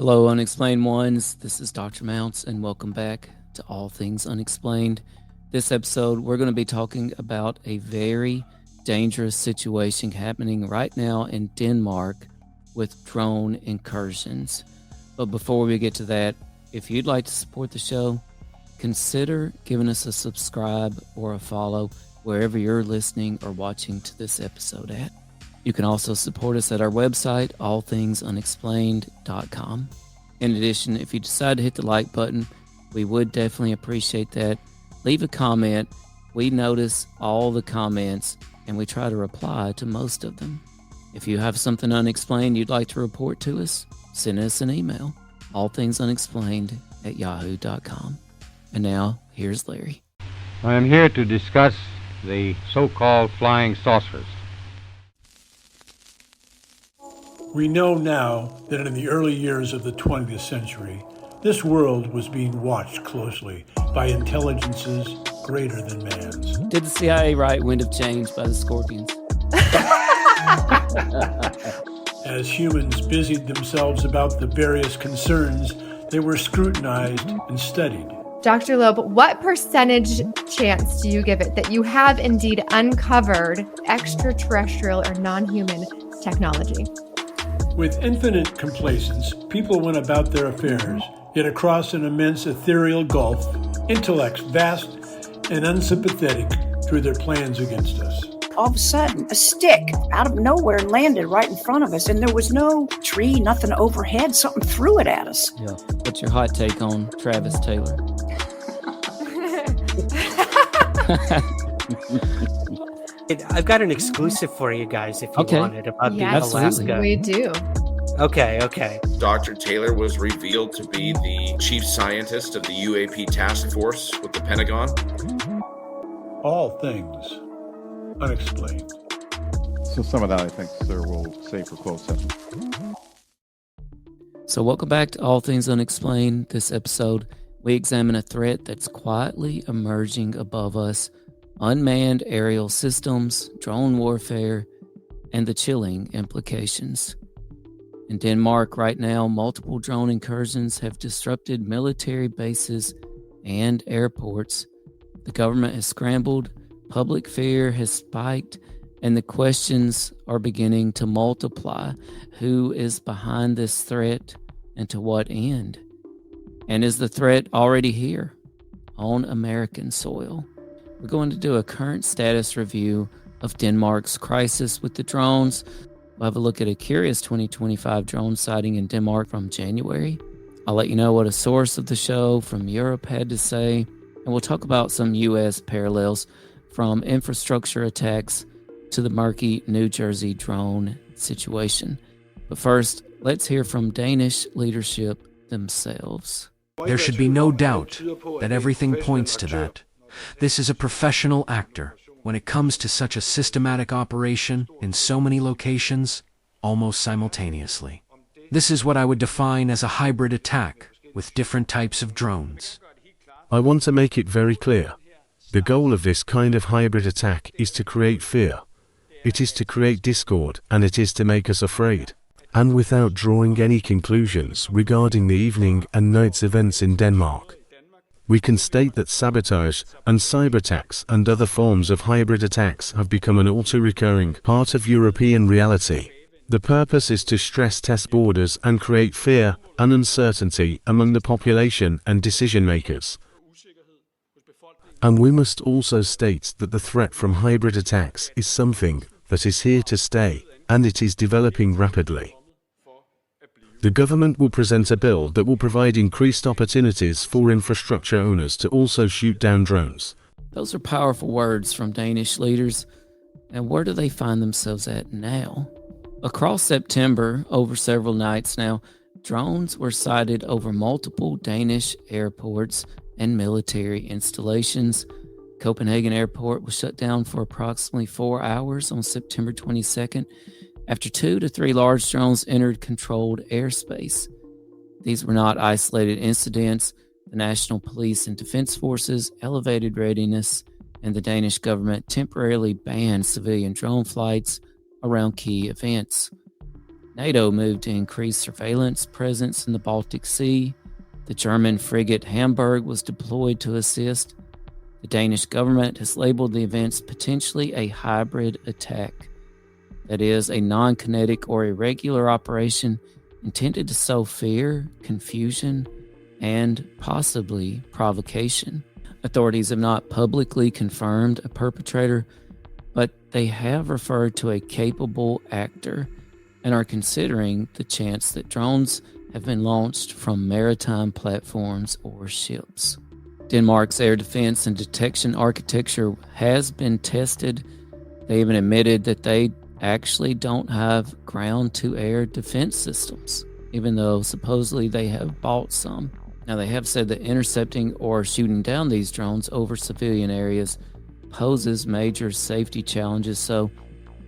Hello, Unexplained Ones. This is Dr. Mounts, and welcome back to All Things Unexplained. This episode, we're going to be talking about a very dangerous situation happening right now in Denmark with drone incursions. But before we get to that, if you'd like to support the show, consider giving us a subscribe or a follow wherever you're listening or watching to this episode at. You can also support us at our website, allthingsunexplained.com. In addition, if you decide to hit the like button, we would definitely appreciate that. Leave a comment. We notice all the comments, and we try to reply to most of them. If you have something unexplained you'd like to report to us, send us an email, allthingsunexplained@yahoo.com. And now, here's Larry. I am here to discuss the so-called flying saucers. We know now that in the early years of the 20th century, this world was being watched closely by intelligences greater than man's. Did the CIA write Wind of Change by the Scorpions? As humans busied themselves about the various concerns, they were scrutinized and studied. Dr. Loeb, what percentage chance do you give it that you have indeed uncovered extraterrestrial or non-human technology? With infinite complacence, people went about their affairs, yet across an immense ethereal gulf, intellects vast and unsympathetic drew their plans against us. All of a sudden, a stick out of nowhere landed right in front of us, and there was no tree, nothing overhead. Something threw it at us. Yeah. What's your hot take on Travis Taylor? I've got an exclusive for you guys if you want it about the Alaska. We do. Okay. Dr. Taylor was revealed to be the chief scientist of the UAP task force with the Pentagon. All Things Unexplained. So some of that, I think, sir, will save for closed session. So welcome back to All Things Unexplained. This episode, we examine a threat that's quietly emerging above us: unmanned aerial systems, drone warfare, and the chilling implications. In Denmark right now, multiple drone incursions have disrupted military bases and airports. The government has scrambled, public fear has spiked, and the questions are beginning to multiply. Who is behind this threat, and to what end? And is the threat already here on American soil? We're going to do a current status review of Denmark's crisis with the drones. We'll have a look at a curious 2025 drone sighting in Denmark from January. I'll let you know what a source of the show from Europe had to say, and we'll talk about some U.S. parallels from infrastructure attacks to the murky New Jersey drone situation. But first, let's hear from Danish leadership themselves. There should be no doubt that everything points to that. This is a professional actor. When it comes to such a systematic operation in so many locations, almost simultaneously. This is what I would define as a hybrid attack with different types of drones. I want to make it very clear. The goal of this kind of hybrid attack is to create fear. It is to create discord, and it is to make us afraid. And without drawing any conclusions regarding the evening and night's events in Denmark, we can state that sabotage and cyber attacks and other forms of hybrid attacks have become an all-too-recurring part of European reality. The purpose is to stress test borders and create fear and uncertainty among the population and decision makers. And we must also state that the threat from hybrid attacks is something that is here to stay, and it is developing rapidly. The government will present a bill that will provide increased opportunities for infrastructure owners to also shoot down drones. Those are powerful words from Danish leaders. And where do they find themselves at now? Across September, over several nights now, drones were sighted over multiple Danish airports and military installations. Copenhagen Airport was shut down for approximately 4 hours on September 22nd. After 2 to 3 large drones entered controlled airspace. These were not isolated incidents. The National Police and Defense Forces elevated readiness, and the Danish government temporarily banned civilian drone flights around key events. NATO moved to increase surveillance presence in the Baltic Sea. The German frigate Hamburg was deployed to assist. The Danish government has labeled the events potentially a hybrid attack. That is, a non-kinetic or irregular operation intended to sow fear, confusion, and possibly provocation. Authorities have not publicly confirmed a perpetrator, but they have referred to a capable actor and are considering the chance that drones have been launched from maritime platforms or ships. Denmark's air defense and detection architecture has been tested. They even admitted that they actually don't have ground-to-air defense systems, even though supposedly they have bought some. Now, they have said that intercepting or shooting down these drones over civilian areas poses major safety challenges, so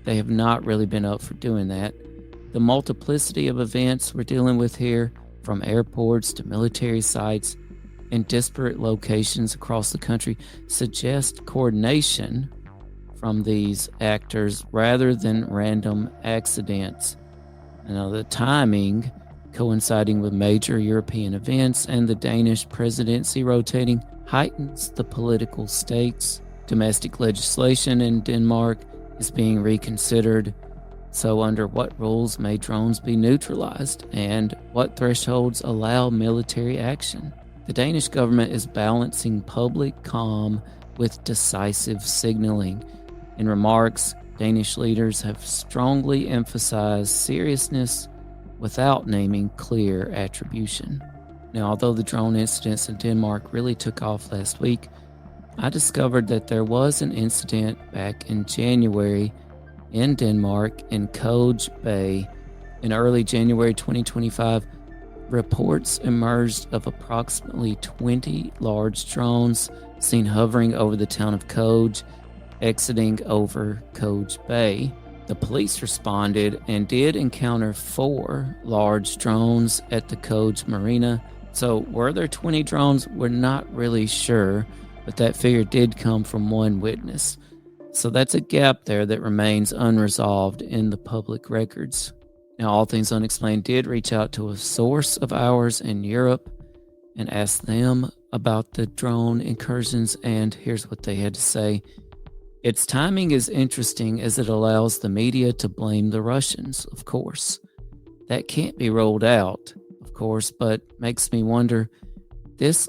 they have not really been up for doing that. The multiplicity of events we're dealing with here, from airports to military sites in disparate locations across the country, suggest coordination from these actors rather than random accidents. Now, the timing coinciding with major European events and the Danish presidency rotating heightens the political stakes. Domestic legislation in Denmark is being reconsidered. So under what rules may drones be neutralized, and what thresholds allow military action? The Danish government is balancing public calm with decisive signaling. In remarks, Danish leaders have strongly emphasized seriousness without naming clear attribution. Now, although the drone incidents in Denmark really took off last week, I discovered that there was an incident back in January in Denmark in Køge Bay. In early January 2025, reports emerged of approximately 20 large drones seen hovering over the town of Køge, exiting over Køge Bay. The police responded and did encounter 4 large drones at the Køge Marina. So were there 20 drones? We're not really sure, but that figure did come from one witness. So that's a gap there that remains unresolved in the public records. Now, All Things Unexplained did reach out to a source of ours in Europe and asked them about the drone incursions, and here's what they had to say. Its timing is interesting as it allows the media to blame the Russians, of course. That can't be rolled out, of course, but makes me wonder, this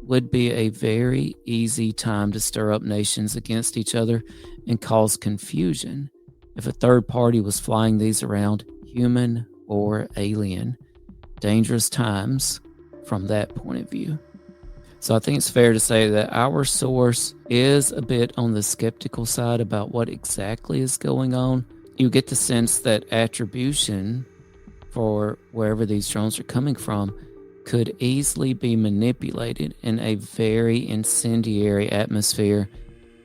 would be a very easy time to stir up nations against each other and cause confusion if a third party was flying these around, human or alien. Dangerous times from that point of view. So I think it's fair to say that our source is a bit on the skeptical side about what exactly is going on. You get the sense that attribution for wherever these drones are coming from could easily be manipulated in a very incendiary atmosphere,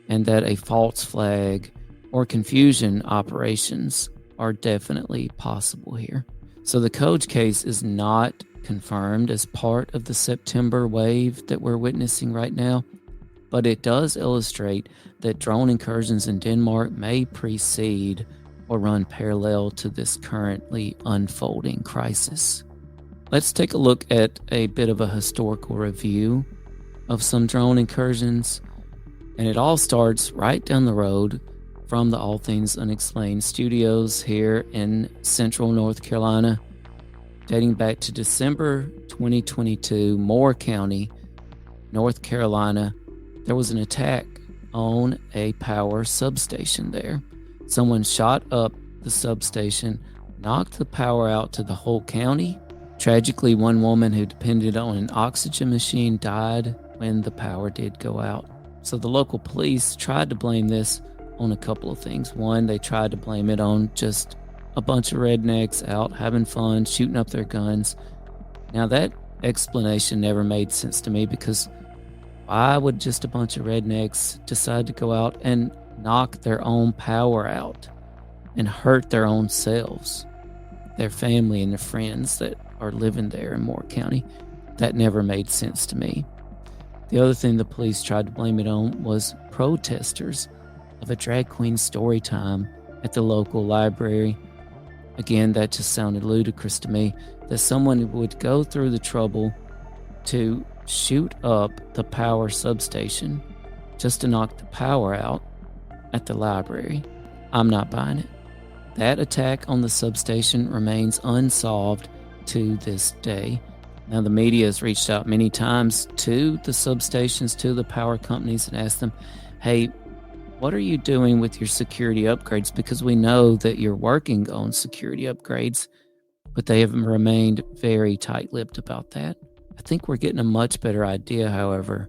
and that a false flag or confusion operations are definitely possible here. So the Køge case is not confirmed as part of the September wave that we're witnessing right now, but it does illustrate that drone incursions in Denmark may precede or run parallel to this currently unfolding crisis. Let's take a look at a bit of a historical review of some drone incursions, and it all starts right down the road from the All Things Unexplained studios here in central North Carolina, dating back to December 2022, Moore County, North Carolina. There was an attack on a power substation there. Someone shot up the substation, knocked the power out to the whole county. Tragically, one woman who depended on an oxygen machine died when the power did go out. So the local police tried to blame this on a couple of things. One, they tried to blame it on just a bunch of rednecks out having fun, shooting up their guns. Now, that explanation never made sense to me, because why would just a bunch of rednecks decide to go out and knock their own power out and hurt their own selves, their family and their friends that are living there in Moore County? That never made sense to me. The other thing the police tried to blame it on was protesters of a drag queen story time at the local library. Again, that just sounded ludicrous to me, that someone would go through the trouble to shoot up the power substation just to knock the power out at the library. I'm not buying it. That attack on the substation remains unsolved to this day. Now, the media has reached out many times to the substations, to the power companies, and asked them, hey, what are you doing with your security upgrades? Because we know that you're working on security upgrades, but they have remained very tight-lipped about that. I think we're getting a much better idea, however,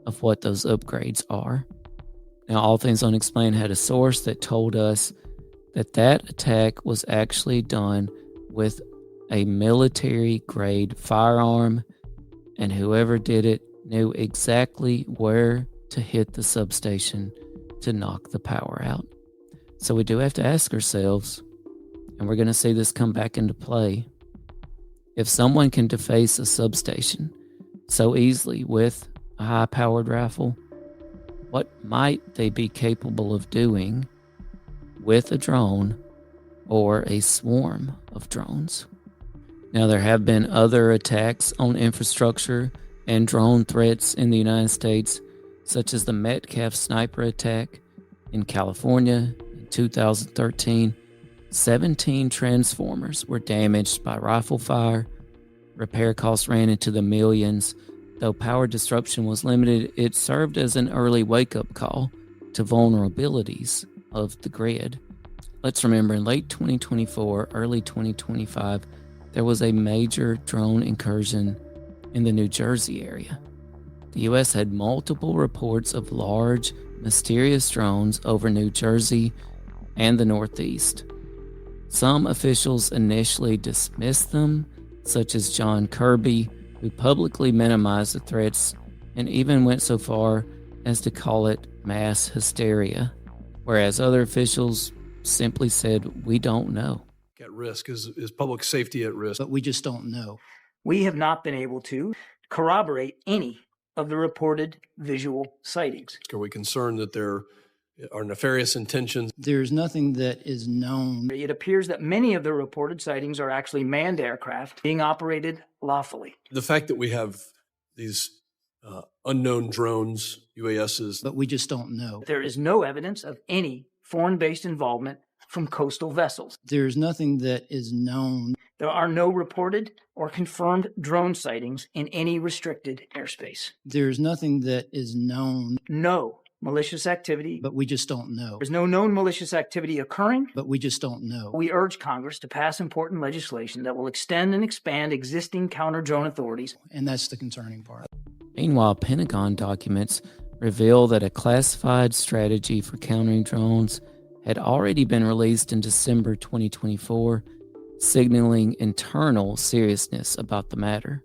of what those upgrades are. Now, All Things Unexplained had a source that told us that that attack was actually done with a military-grade firearm, and whoever did it knew exactly where to hit the substation to knock the power out. So we do have to ask ourselves, and we're going to see this come back into play, if someone can deface a substation so easily with a high-powered rifle, what might they be capable of doing with a drone or a swarm of drones? Now, there have been other attacks on infrastructure and drone threats in the United States, such as the Metcalf sniper attack in California in 2013. 17 transformers were damaged by rifle fire. Repair costs ran into the millions. Though power disruption was limited, it served as an early wake-up call to vulnerabilities of the grid. Let's remember, in late 2024, early 2025, there was a major drone incursion in the New Jersey area. The U.S. had multiple reports of large, mysterious drones over New Jersey and the Northeast. Some officials initially dismissed them, such as John Kirby, who publicly minimized the threats and even went so far as to call it mass hysteria, whereas other officials simply said, we don't know. At risk? Is public safety at risk? But we just don't know. We have not been able to corroborate any of the reported visual sightings. Are we concerned that there are nefarious intentions? There's nothing that is known. It appears that many of the reported sightings are actually manned aircraft being operated lawfully. The fact that we have these unknown drones, UASs. But we just don't know. There is no evidence of any foreign-based involvement from coastal vessels. There's nothing that is known. There are no reported or confirmed drone sightings in any restricted airspace. There's nothing that is known. No malicious activity. But we just don't know. There's no known malicious activity occurring. But we just don't know. We urge Congress to pass important legislation that will extend and expand existing counter-drone authorities. And that's the concerning part. Meanwhile, Pentagon documents reveal that a classified strategy for countering drones had already been released in December 2024, signaling internal seriousness about the matter.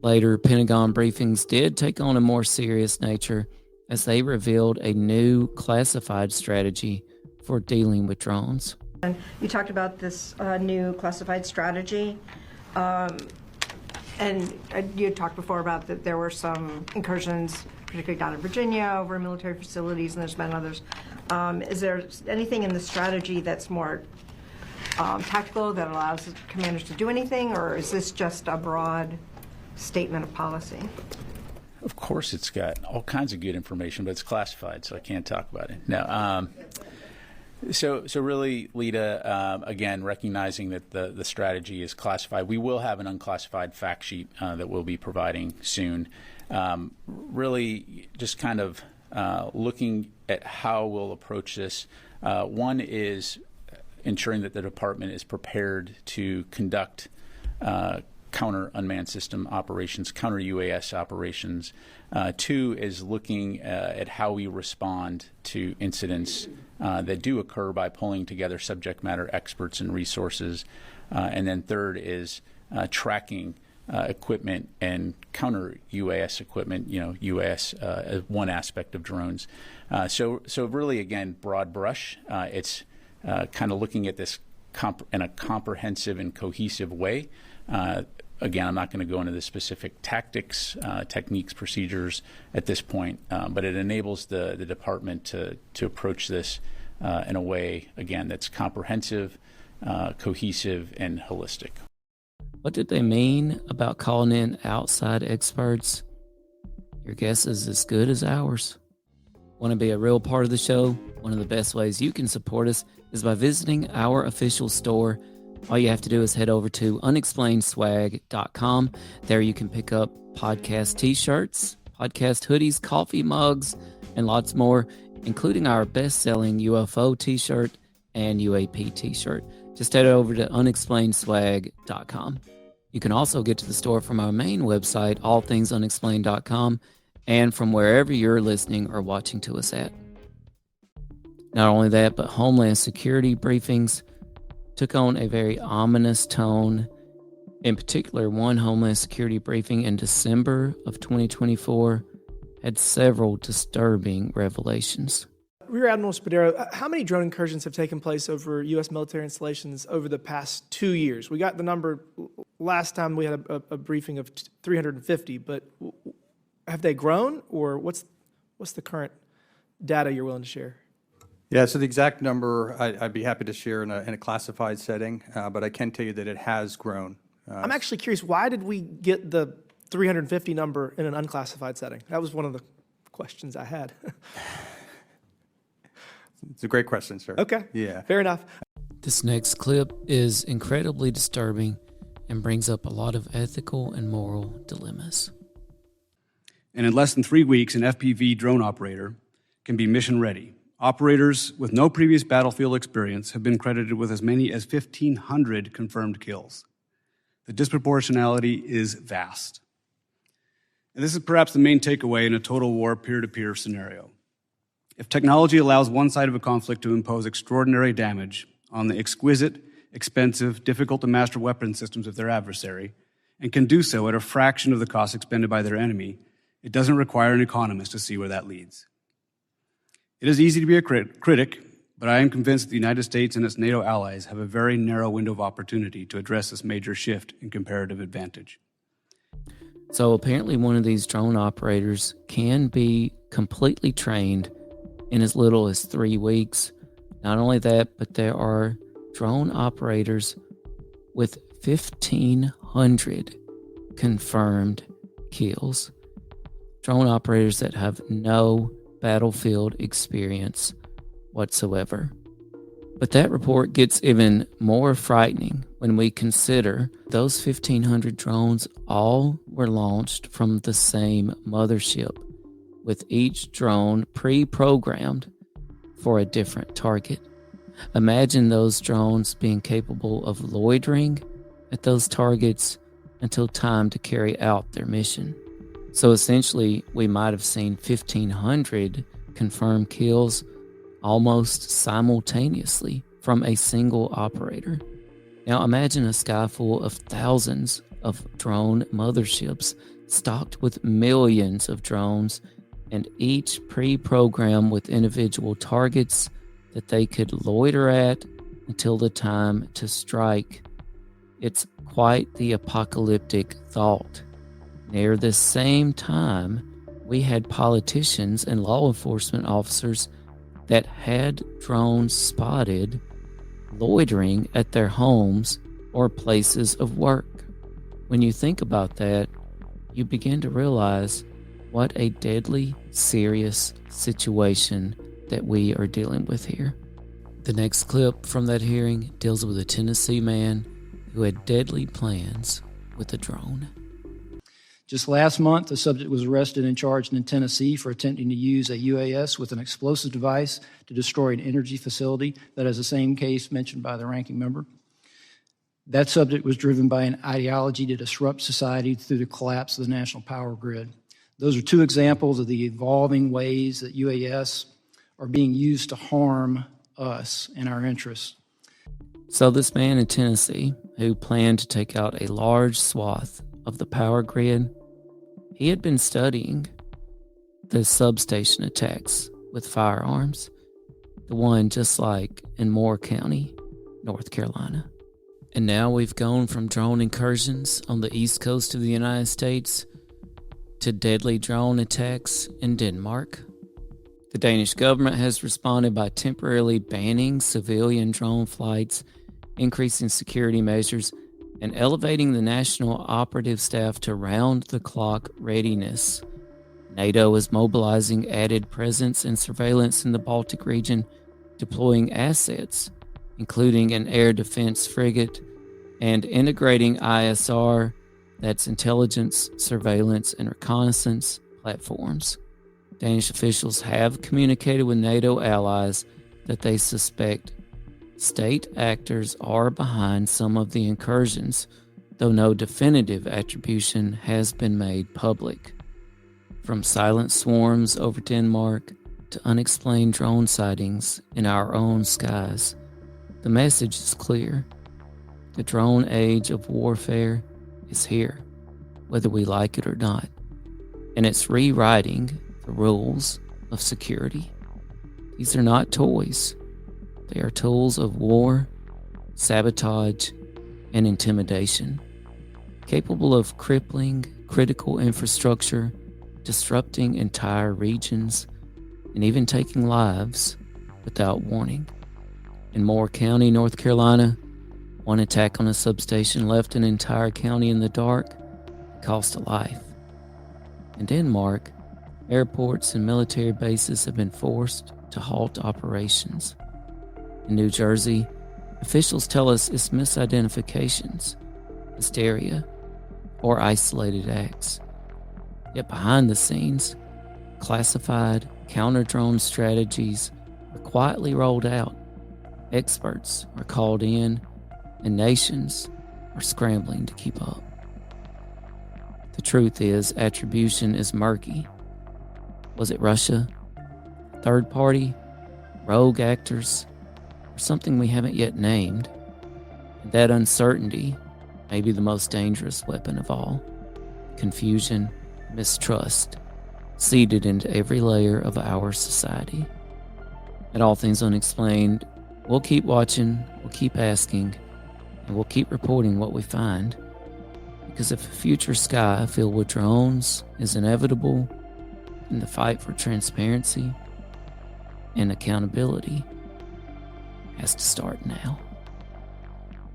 Later, Pentagon briefings did take on a more serious nature as they revealed a new classified strategy for dealing with drones. And you talked about this new classified strategy, and you had talked before about that there were some incursions, particularly down in Virginia, over military facilities, and there's been others. Is there anything in the strategy that's more tactical that allows commanders to do anything, or is this just a broad statement of policy? Of course, it's got all kinds of good information, but it's classified, so I can't talk about it. No. So really, Lita, again, recognizing that the strategy is classified, we will have an unclassified fact sheet that we'll be providing soon. Really, just kind of looking at how we'll approach this. One is ensuring that the department is prepared to conduct counter unmanned system operations, counter UAS operations. Two is looking at how we respond to incidents that do occur by pulling together subject matter experts and resources. And then third is tracking equipment and counter UAS equipment, UAS as one aspect of drones. So really, again, broad brush. It's kind of looking at this in a comprehensive and cohesive way. Again, I'm not going to go into the specific tactics, techniques, procedures at this point, but it enables the department to approach this in a way, again, that's comprehensive, cohesive and holistic. What did they mean about calling in outside experts? Your guess is as good as ours. Want to be a real part of the show? One of the best ways you can support us is by visiting our official store. All you have to do is head over to unexplainedswag.com. There you can pick up podcast t-shirts, podcast hoodies, coffee mugs, and lots more, including our best-selling UFO t-shirt and UAP t-shirt. Just head over to unexplainedswag.com. You can also get to the store from our main website, allthingsunexplained.com, and from wherever you're listening or watching to us at. Not only that, but Homeland Security briefings took on a very ominous tone. In particular, one Homeland Security briefing in December of 2024 had several disturbing revelations. Rear Admiral Spadero, how many drone incursions have taken place over U.S. military installations over the past 2 years? We got the number last time we had a briefing of 350, but have they grown, or what's the current data you're willing to share? Yeah, so the exact number I'd be happy to share in a classified setting, but I can tell you that it has grown. I'm actually curious, why did we get the 350 number in an unclassified setting? That was one of the questions I had. It's a great question, sir. Okay. Yeah. Fair enough. This next clip is incredibly disturbing and brings up a lot of ethical and moral dilemmas. And in less than 3 weeks, an FPV drone operator can be mission ready. Operators with no previous battlefield experience have been credited with as many as 1,500 confirmed kills. The disproportionality is vast. And this is perhaps the main takeaway in a total war peer-to-peer scenario. If technology allows one side of a conflict to impose extraordinary damage on the exquisite, expensive, difficult-to-master weapon systems of their adversary, and can do so at a fraction of the cost expended by their enemy, it doesn't require an economist to see where that leads. It is easy to be a critic, but I am convinced that the United States and its NATO allies have a very narrow window of opportunity to address this major shift in comparative advantage. So apparently one of these drone operators can be completely trained in as little as 3 weeks. Not only that, but there are drone operators with 1,500 confirmed kills. Drone operators that have no battlefield experience whatsoever. But that report gets even more frightening when we consider those 1,500 drones all were launched from the same mothership, with each drone pre-programmed for a different target. Imagine those drones being capable of loitering at those targets until time to carry out their mission. So essentially, we might have seen 1,500 confirmed kills almost simultaneously from a single operator. Now imagine a sky full of thousands of drone motherships stocked with millions of drones, and each pre-programmed with individual targets that they could loiter at until the time to strike. It's quite the apocalyptic thought. Near the same time, we had politicians and law enforcement officers that had drones spotted loitering at their homes or places of work. When you think about that, you begin to realize what a deadly, serious situation that we are dealing with here. The next clip from that hearing deals with a Tennessee man who had deadly plans with a drone. Just last month, the subject was arrested and charged in Tennessee for attempting to use a UAS with an explosive device to destroy an energy facility. That is the same case mentioned by the ranking member. That subject was driven by an ideology to disrupt society through the collapse of the national power grid. Those are two examples of the evolving ways that UAS are being used to harm us and our interests. So this man in Tennessee, who planned to take out a large swath of the power grid, he had been studying the substation attacks with firearms, the one just like in Moore County, North Carolina. And now we've gone from drone incursions on the east coast of the United States to deadly drone attacks in Denmark. The Danish government has responded by temporarily banning civilian drone flights increasing security measures, and elevating the national operative staff to round-the-clock readiness. NATO is mobilizing added presence and surveillance in the Baltic region, deploying assets, including an air defense frigate, and integrating ISR, that's intelligence, surveillance, and reconnaissance platforms. Danish officials have communicated with NATO allies that they suspect state actors are behind some of the incursions, though no definitive attribution has been made public. From silent swarms over Denmark to unexplained drone sightings in our own skies, the message is clear. The drone age of warfare is here, whether we like it or not, and it's rewriting the rules of security. These are not toys. They are tools of war, sabotage, and intimidation, capable of crippling critical infrastructure, disrupting entire regions, and even taking lives without warning. In Moore County, North Carolina, one attack on a substation left an entire county in the dark and cost a life. In Denmark, airports and military bases have been forced to halt operations. In New Jersey, officials tell us it's misidentifications, hysteria, or isolated acts. Yet behind the scenes, classified counter-drone strategies are quietly rolled out. Experts are called in, and nations are scrambling to keep up. The truth is, attribution is murky. Was it Russia, third party, rogue actors, or something we haven't yet named? And that uncertainty may be the most dangerous weapon of all. Confusion, mistrust, seeded into every layer of our society. At All Things Unexplained, we'll keep watching, we'll keep asking, and we'll keep reporting what we find. Because if a future sky filled with drones is inevitable, then the fight for transparency and accountability has to start now.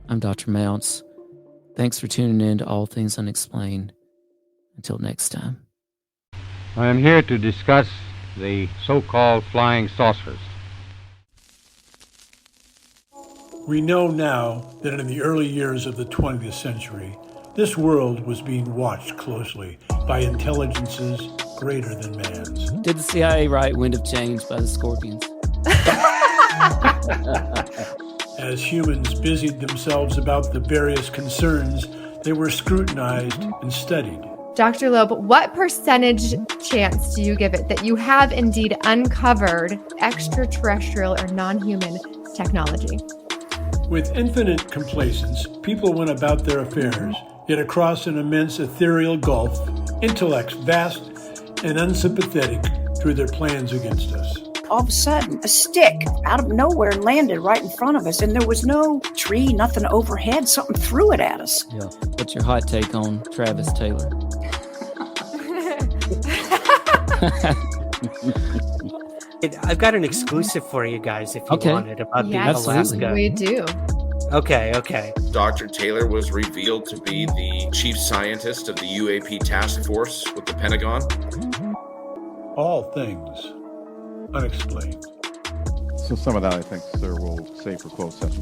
I'm Dr. Mounts. Thanks for tuning in to All Things Unexplained. Until next time. I am here to discuss the so-called flying saucers. We know now that in the early years of the 20th century, this world was being watched closely by intelligences greater than man's. Did the CIA write Wind of Change by the Scorpions? As humans busied themselves about the various concerns, they were scrutinized and studied. Dr. Loeb, what percentage chance do you give it that you have indeed uncovered extraterrestrial or non-human technology? With infinite complacence, people went about their affairs, yet across an immense ethereal gulf, intellects vast and unsympathetic drew their plans against us. All of a sudden, a stick out of nowhere landed right in front of us, and there was no tree, nothing overhead. Something threw it at us. Yeah. What's your hot take on Travis Taylor? I've got an exclusive for you guys if you want it about the Alaska. We do. Okay. Dr. Taylor was revealed to be the chief scientist of the UAP task force with the Pentagon. All Things Unexplained. So some of that, I think, sir, we'll save for closed session.